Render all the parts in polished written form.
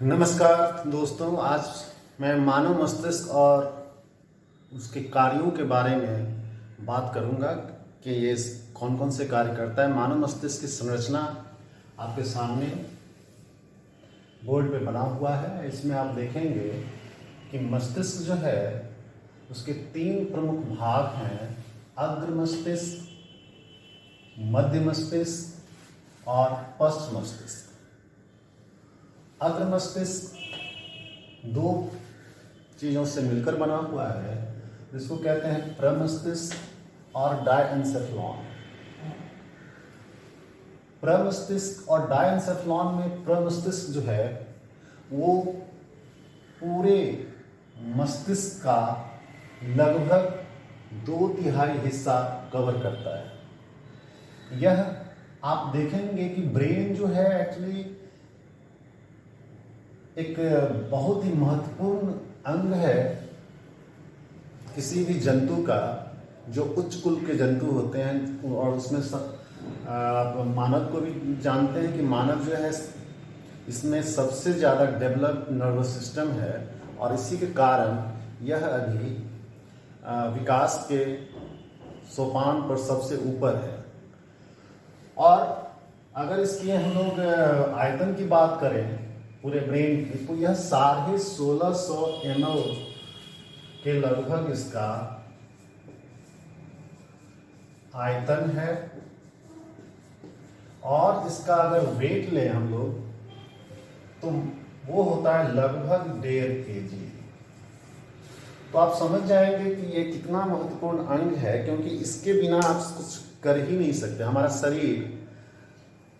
नमस्कार दोस्तों, आज मैं मानव मस्तिष्क और उसके कार्यों के बारे में बात करूंगा कि ये कौन कौन से कार्य करता है। मानव मस्तिष्क की संरचना आपके सामने बोर्ड पे बना हुआ है। इसमें आप देखेंगे कि मस्तिष्क जो है उसके 3 प्रमुख भाग हैं: अग्र मस्तिष्क, मध्य मस्तिष्क और पश्च मस्तिष्क। अग्र मस्तिष्क 2 चीज़ों से मिलकर बना हुआ है, जिसको कहते हैं प्रमस्तिष्क और डायएन्सेफलॉन। प्रमस्तिष्क और डायएन्सेफलॉन में प्रमस्तिष्क जो है वो पूरे मस्तिष्क का लगभग 2/3 हिस्सा कवर करता है। यह आप देखेंगे कि ब्रेन जो है एक्चुअली एक बहुत ही महत्वपूर्ण अंग है किसी भी जंतु का, जो उच्च कुल के जंतु होते हैं। और उसमें आप मानव को भी जानते हैं कि मानव जो है इसमें सबसे ज़्यादा डेवलप नर्वस सिस्टम है, और इसी के कारण यह अभी विकास के सोपान पर सबसे ऊपर है। और अगर इसकी हम लोग आयतन की बात करें पूरे ब्रेन की, तो यह 1650 ml के लगभग इसका आयतन है। और इसका अगर वेट लें हम लोग तो वो होता है लगभग 1.5 kg। तो आप समझ जाएंगे कि ये कितना महत्वपूर्ण अंग है, क्योंकि इसके बिना आप कुछ कर ही नहीं सकते। हमारा शरीर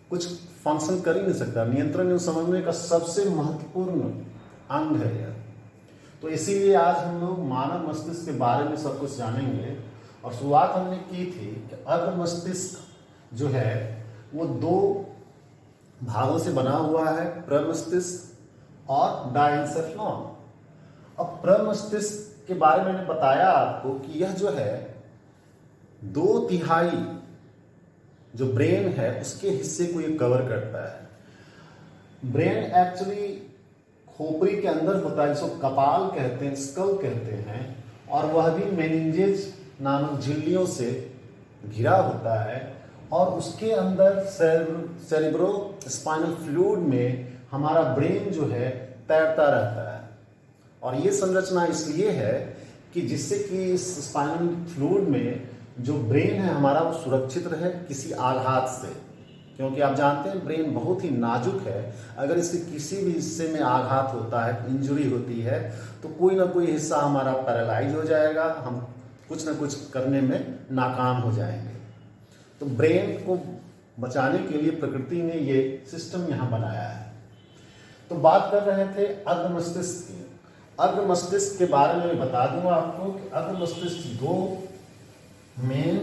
कुछ फंक्शन कर ही नहीं सकता। नियंत्रण एवं समन्वय का सबसे महत्वपूर्ण अंग है यह। तो इसीलिए आज हम लोग मानव मस्तिष्क के बारे में सब कुछ जानेंगे। और शुरुआत हमने की थी कि अग्र मस्तिष्क जो है वो 2 भागों से बना हुआ है, प्रमस्तिष्क और डायएन्सेफलॉन। अब प्रमस्तिष्क के बारे में मैंने बताया आपको कि यह जो है 2/3 जो ब्रेन है उसके हिस्से को ये कवर करता है। ब्रेन एक्चुअली खोपड़ी के अंदर होता है, जिसको कपाल कहते हैं, स्कल कहते हैं, और वह भी मेनिंजेस नामक झिल्लियों से घिरा होता है। और उसके अंदर सेरिब्रो स्पाइनल फ्लूइड में हमारा ब्रेन जो है तैरता रहता है। और ये संरचना इसलिए है कि जिससे कि इस स्पाइनल फ्लूइड में जो ब्रेन है हमारा वो सुरक्षित रहे किसी आघात से, क्योंकि आप जानते हैं ब्रेन बहुत ही नाजुक है। अगर इसके किसी भी हिस्से में आघात होता है, इंजरी होती है, तो कोई ना कोई हिस्सा हमारा पैरालाइज हो जाएगा, हम कुछ ना कुछ करने में नाकाम हो जाएंगे। तो ब्रेन को बचाने के लिए प्रकृति ने ये सिस्टम यहाँ बनाया है। तो बात कर रहे थे अग्र मस्तिष्क की। अग्र मस्तिष्क के बारे में बता दूं आपको कि अग्र मस्तिष्क 2 मेन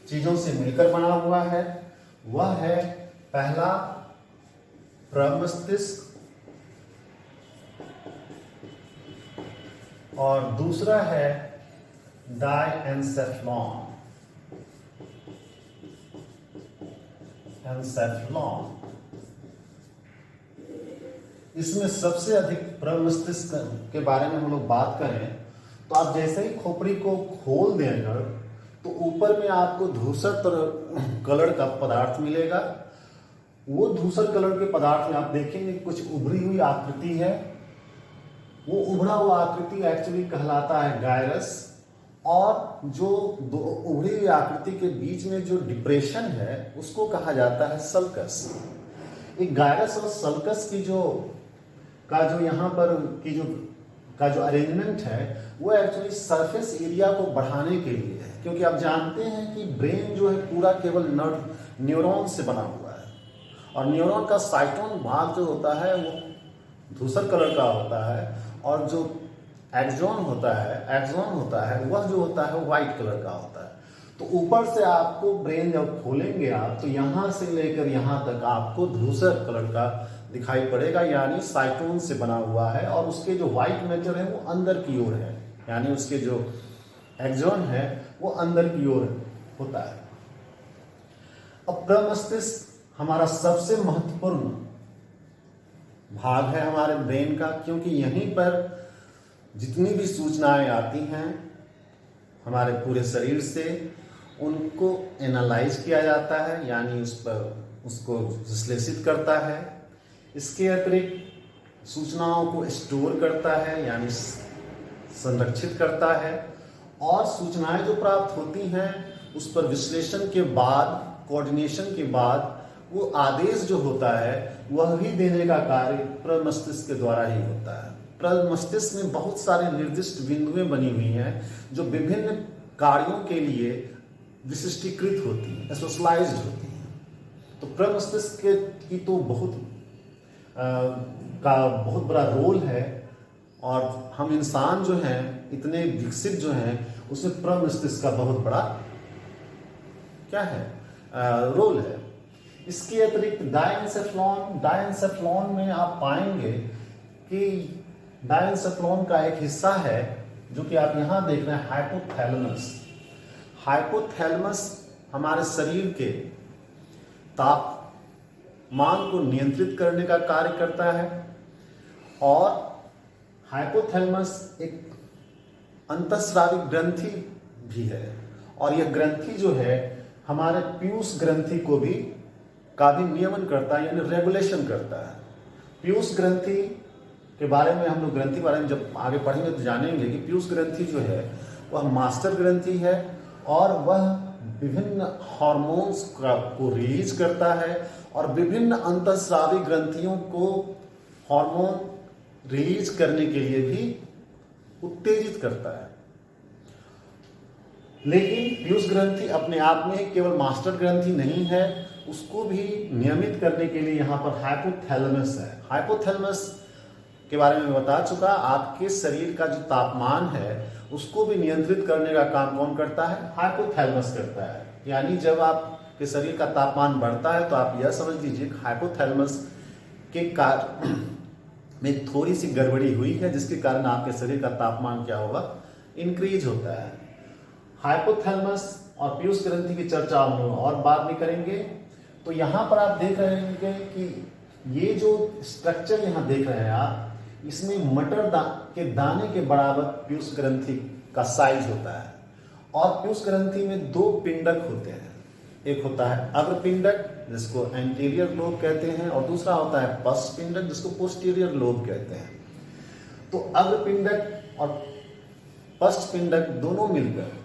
चीजों से मिलकर बना हुआ है। वह है पहला प्रमस्तिष्क और दूसरा है डायएन्सेफलॉन। इसमें सबसे अधिक प्रमस्तिष्क के बारे में हम लोग बात करें तो आप जैसे ही खोपड़ी को खोल देंगे तो ऊपर में आपको धूसर कलर का पदार्थ मिलेगा। वो धूसर कलर के पदार्थ में आप देखेंगे कुछ उभरी हुई आकृति है। वो उभरा हुआ आकृति एक्चुअली कहलाता है गायरस। और जो 2 उभरी हुई आकृति के बीच में जो डिप्रेशन है उसको कहा जाता है सल्कस। एक गायरस और सल्कस की जो यहाँ पर का जो अरेंजमेंट है वो एक्चुअली सरफेस एरिया को बढ़ाने के लिए है, क्योंकि आप जानते हैं कि ब्रेन जो है पूरा केवल न्यूरॉन से बना हुआ है। और न्यूरॉन का साइटोन भाग जो होता है वो धूसर कलर का होता है, और जो एक्सॉन होता है वह जो होता है व्हाइट कलर का होता है। तो ऊपर से आपको ब्रेन जब खोलेंगे आप तो यहाँ से लेकर यहाँ तक आपको धूसर कलर का दिखाई पड़ेगा, यानी साइटोन से बना हुआ है। और उसके जो व्हाइट मैटर है वो अंदर की ओर है, यानी उसके जो एक्सॉन है वो अंदर की ओर होता है। अब प्रमस्तिष्क हमारा सबसे महत्वपूर्ण भाग है हमारे ब्रेन का, क्योंकि यहीं पर जितनी भी सूचनाएं आती हैं हमारे पूरे शरीर से उनको एनालाइज किया जाता है, यानी उस पर उसको विश्लेषित करता है। इसके अतिरिक्त सूचनाओं को स्टोर करता है, यानी संरक्षित करता है, और सूचनाएं जो प्राप्त होती हैं उस पर विश्लेषण के बाद, कोऑर्डिनेशन के बाद वो आदेश जो होता है वह भी देने का कार्य प्रमस्तिष्क के द्वारा ही होता है। प्रमस्तिष्क में बहुत सारे निर्दिष्ट बिंदुएं बनी हुई हैं जो विभिन्न कार्यों के लिए विशिष्टीकृत होती हैं, स्पेशलाइज्ड होती हैं। तो प्रमस्तिष्क की तो बहुत बड़ा रोल है, और हम इंसान जो हैं इतने विकसित जो हैं उसमें प्रमस्तिष्क का बहुत बड़ा क्या है रोल है। इसके अतिरिक्त डायनसेफ्लॉन में आप पाएंगे कि डायनसेफ्लॉन का एक हिस्सा है जो कि आप यहाँ देख रहे हैं, हाइपोथैलेमस। हाइपोथैलेमस हमारे शरीर के तापमान को नियंत्रित करने का कार्य करता है, और हाइपोथैलेमस एक अंतःस्रावी ग्रंथि भी है, और यह ग्रंथि जो है हमारे पीयूष ग्रंथि को भी का भी नियमन करता है, यानी रेगुलेशन करता है। पीयूष ग्रंथि के बारे में हम लोग ग्रंथि के बारे में जब आगे पढ़ेंगे तो जानेंगे कि पीयूष ग्रंथि जो है वह मास्टर ग्रंथि है, और वह विभिन्न हार्मोन्स को रिलीज करता है, और विभिन्न अंतःस्रावी ग्रंथियों को हार्मोन रिलीज करने के लिए भी उत्तेजित करता है। लेकिन पीयूष ग्रंथि अपने आप में केवल मास्टर ग्रंथि नहीं है, उसको भी नियमित करने के लिए यहाँ पर हाइपोथैलेमस है। हाइपोथैलेमस के बारे में बता चुका, आपके शरीर का जो तापमान है उसको भी नियंत्रित करने का काम कौन करता है? हाइपोथैलेमस करता है। यानी जब आपके शरीर का तापमान बढ़ता है तो आप यह समझ लीजिए हाइपोथैलेमस के कार्य में थोड़ी सी गड़बड़ी हुई है, जिसके कारण आपके शरीर का तापमान क्या होगा? इंक्रीज होता है। हाइपोथैलेमस और पीयूष ग्रंथि की चर्चा हम लोग और बाद में करेंगे। तो यहाँ पर आप देख रहे होंगे कि ये जो स्ट्रक्चर यहाँ देख रहे हैं आप, इसमें मटर के दाने के बराबर पीयूष ग्रंथि का साइज होता है, और पीयूष ग्रंथि में दो पिंडक होते हैं। एक होता है अग्रपिंडक जिसको एंटीरियर लोब कहते हैं, और दूसरा होता है पश्च पिंडक जिसको पोस्टीरियर लोब कहते हैं। तो अग्रपिंडक और पश्च पिंडक दोनों मिलकर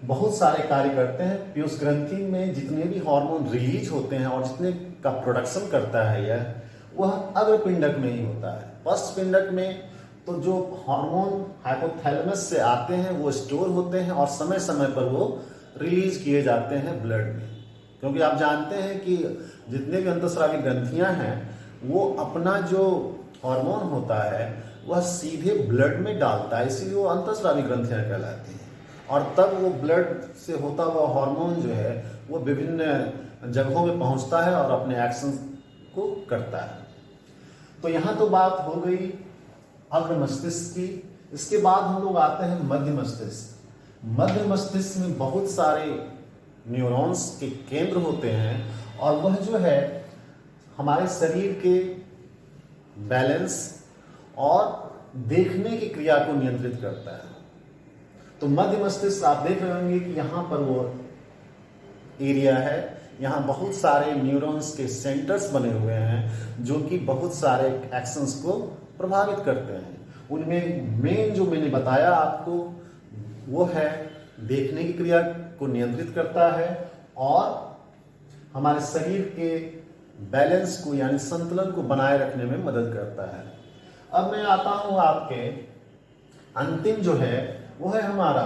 बहुत सारे कार्य करते हैं। पीयूष ग्रंथि में जितने भी हार्मोन रिलीज होते हैं और जितने का प्रोडक्शन करता है यह, वह अग्रपिंडक में ही होता है। पश्च पिंडक में तो जो हार्मोन हाइपोथैलेमस से आते हैं वो स्टोर होते हैं और समय समय पर वो रिलीज किए जाते हैं ब्लड में, क्योंकि आप जानते हैं कि जितने भी अंतःस्रावी ग्रंथियां हैं वो अपना जो हार्मोन होता है वह सीधे ब्लड में डालता है, इसीलिए वो अंतःस्रावी ग्रंथियां कहलाती हैं। और तब वो ब्लड से होता हुआ हार्मोन जो है वो विभिन्न जगहों में पहुंचता है और अपने एक्शन को करता है। तो यहाँ तो बात हो गई अग्र मस्तिष्क की। इसके बाद हम लोग आते हैं मध्य मस्तिष्क। मध्य मस्तिष्क में बहुत सारे न्यूरॉन्स के केंद्र होते हैं, और वह जो है हमारे शरीर के बैलेंस और देखने की क्रिया को नियंत्रित करता है। तो मध्य मस्तिष्क आप देख रहे होंगे कि यहाँ पर वो एरिया है, यहाँ बहुत सारे न्यूरॉन्स के सेंटर्स बने हुए हैं जो कि बहुत सारे एक्शंस को प्रभावित करते हैं। उनमें मेन जो मैंने बताया आपको वो है देखने की क्रिया को नियंत्रित करता है और हमारे शरीर के बैलेंस को यानी संतुलन को बनाए रखने में मदद करता है। अब मैं आता हूँ आपके अंतिम जो है वो है हमारा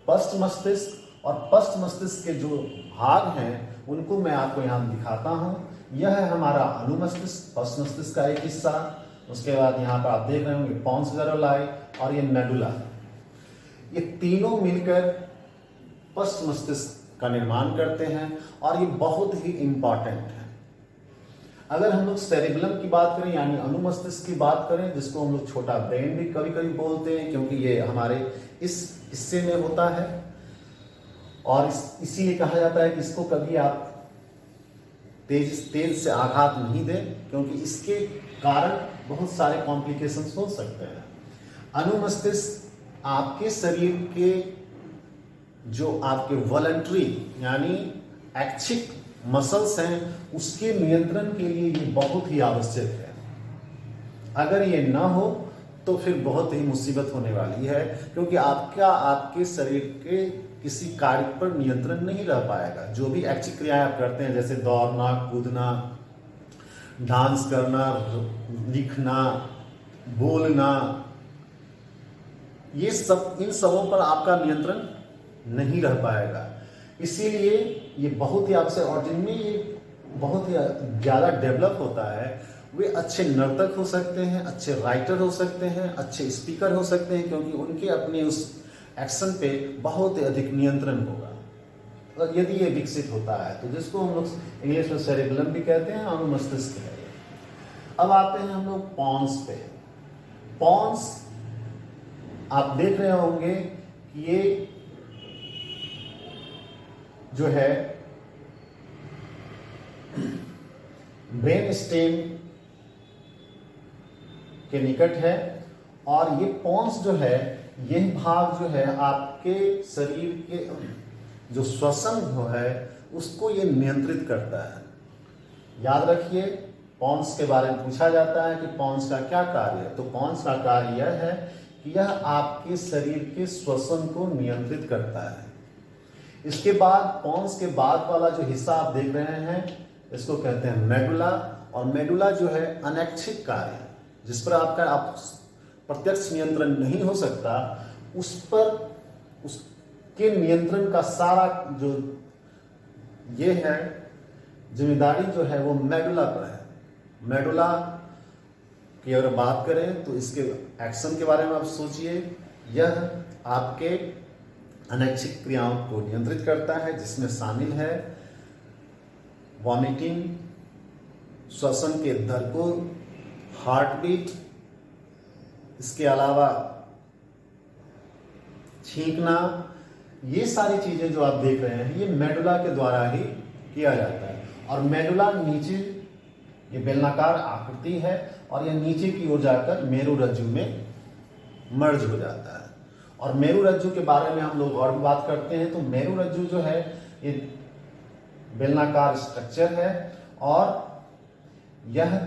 पश्च मस्तिष्क, और पश्च मस्तिष्क के जो भाग हैं उनको मैं आपको यहाँ दिखाता हूँ। यह है हमारा अनुमस्तिष्क, पश्च मस्तिष्क का एक हिस्सा। उसके बाद यहाँ पर आप देख रहे होंगे पॉन्स जेरुलाई और ये मेडुला, ये तीनों मिलकर पश्च मस्तिष्क का निर्माण करते हैं और ये बहुत ही इंपॉर्टेंट है। अगर हम लोग सेरिबेलम की बात करें यानी अनुमस्तिष्क की बात करें, जिसको हम लोग छोटा ब्रेन भी कभी कभी बोलते हैं क्योंकि ये हमारे इस हिस्से में होता है, और इसीलिए कहा जाता है कि इसको कभी आप तेज तेज से आघात नहीं दें, क्योंकि इसके कारण बहुत सारे कॉम्प्लिकेशंस हो सकते हैं। अनुमस्तिष्क आपके शरीर के जो आपके वॉलंटरी यानी ऐच्छिक मसल्स हैं उसके नियंत्रण के लिए ये बहुत ही आवश्यक है। अगर ये ना हो तो फिर बहुत ही मुसीबत होने वाली है, क्योंकि आपके शरीर के किसी कार्य पर नियंत्रण नहीं रह पाएगा। जो भी ऐच्छिक क्रियाएं आप करते हैं, जैसे दौड़ना, कूदना, डांस करना, लिखना, बोलना, ये सब, इन सबों पर आपका नियंत्रण नहीं रह पाएगा। इसीलिए ये बहुत ही आपसे, और जिनमें ये बहुत ही ज़्यादा डेवलप होता है वे अच्छे नर्तक हो सकते हैं, अच्छे राइटर हो सकते हैं, अच्छे स्पीकर हो सकते हैं, क्योंकि उनके अपने उस एक्शन पे बहुत ही अधिक नियंत्रण होगा। और यदि ये विकसित होता है तो जिसको हम लोग इंग्लिश में सेरेबेलम भी कहते हैं, अनुमस्तिष्क है। अब आते हैं हम लोग पॉन्स पे। पॉन्स आप देख रहे होंगे कि ये जो है ब्रेन स्टेम के निकट है, और ये पॉन्स जो है, यह भाग जो है आपके शरीर के जो श्वसन जो है उसको ये नियंत्रित करता है। याद रखिए, पॉन्स के बारे में पूछा जाता है कि पॉन्स का क्या कार्य है, तो पॉन्स का कार्य यह है कि यह आपके शरीर के श्वसन को नियंत्रित करता है। इसके बाद पॉन्स के बाद वाला जो हिस्सा आप देख रहे हैं इसको कहते हैं मेडुला, और मेडुला जो है अनैच्छिक कार्य, जिस पर आपका प्रत्यक्ष नियंत्रण नहीं हो सकता, उस पर उसके नियंत्रण का सारा जो ये है जिम्मेदारी जो है वो मेडुला पर है। मेडुला की अगर बात करें तो इसके एक्शन के बारे में आप सोचिए, यह आपके अनैच्छिक क्रियाओं को नियंत्रित करता है, जिसमें शामिल है वॉमिटिंग, श्वसन के दर को, हार्ट बीट, इसके अलावा छींकना, ये सारी चीजें जो आप देख रहे हैं ये मेडुला के द्वारा ही किया जाता है। और मेडुला नीचे, ये बेलनाकार आकृति है, और यह नीचे की ओर जाकर मेरुरज्जु में मर्ज हो जाता है। और मेरुरज्जु के बारे में हम लोग और भी बात करते हैं, तो मेरुरज्जु जो है ये बेलनाकार स्ट्रक्चर है, और यह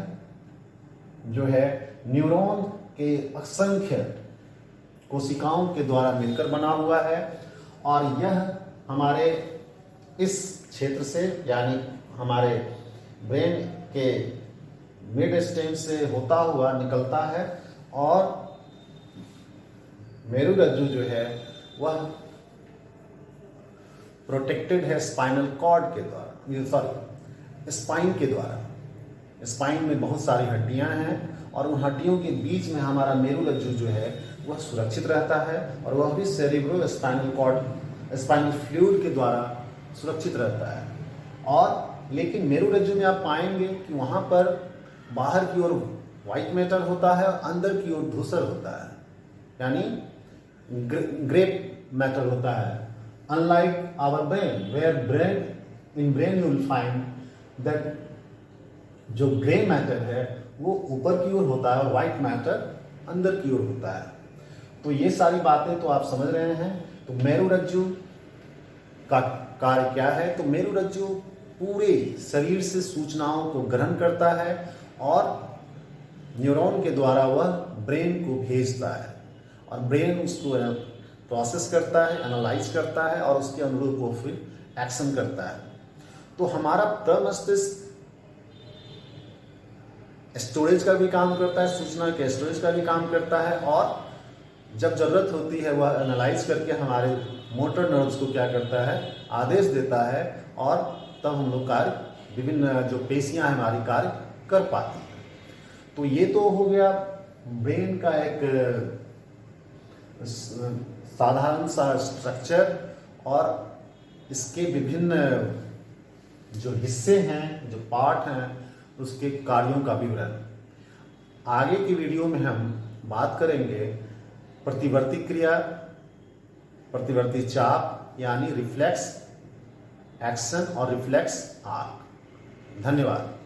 जो है न्यूरॉन के असंख्य कोशिकाओं के द्वारा मिलकर बना हुआ है, और यह हमारे इस क्षेत्र से यानी हमारे ब्रेन के मिड स्टेम से होता हुआ निकलता है, और मेरुरज्जु जो है वह प्रोटेक्टेड है स्पाइनल कॉर्ड के द्वारा, स्पाइन के द्वारा। स्पाइन में बहुत सारी हड्डियां हैं, और उन हड्डियों के बीच में हमारा मेरुरज्जु जो है वह सुरक्षित रहता है, और वह भी cerebro spinal cord, spinal fluid के द्वारा सुरक्षित रहता है। और लेकिन मेरुरज्जु में आप पाएंगे कि वहाँ पर बाहर की ओर व्हाइट मैटर होता है और अंदर की ओर धूसर होता है, यानी ग्रे मैटर होता है। Unlike our brain, where in brain you will find that जो ग्रे मैटर है वो ऊपर की ओर होता है और व्हाइट मैटर अंदर की ओर होता है। तो ये सारी बातें तो आप समझ रहे हैं। तो मेरुरज्जु का कार्य क्या है? तो मेरुरज्जु पूरे शरीर से सूचनाओं को ग्रहण करता है और न्यूरॉन के द्वारा वह ब्रेन को भेजता है, और ब्रेन उसको प्रोसेस करता है, एनालाइज करता है, और उसके अनुरूप वो फिर एक्शन करता है। तो हमारा प्रमस्तिष्क स्टोरेज का भी काम करता है, सूचना के स्टोरेज का भी काम करता है, और जब जरूरत होती है वह एनालाइज करके हमारे मोटर नर्व्स को क्या करता है, आदेश देता है, और तब हम लोग कार्य, विभिन्न जो पेशियां हमारी कार्य कर पाती हैं। तो ये तो हो गया ब्रेन का एक साधारण सा स्ट्रक्चर और इसके विभिन्न जो हिस्से हैं, जो पार्ट हैं, उसके कार्यों का विवरण। आगे की वीडियो में हम बात करेंगे प्रतिवर्ती क्रिया, प्रतिवर्ती चाप यानी रिफ्लेक्स एक्शन और रिफ्लेक्स आर्क। धन्यवाद।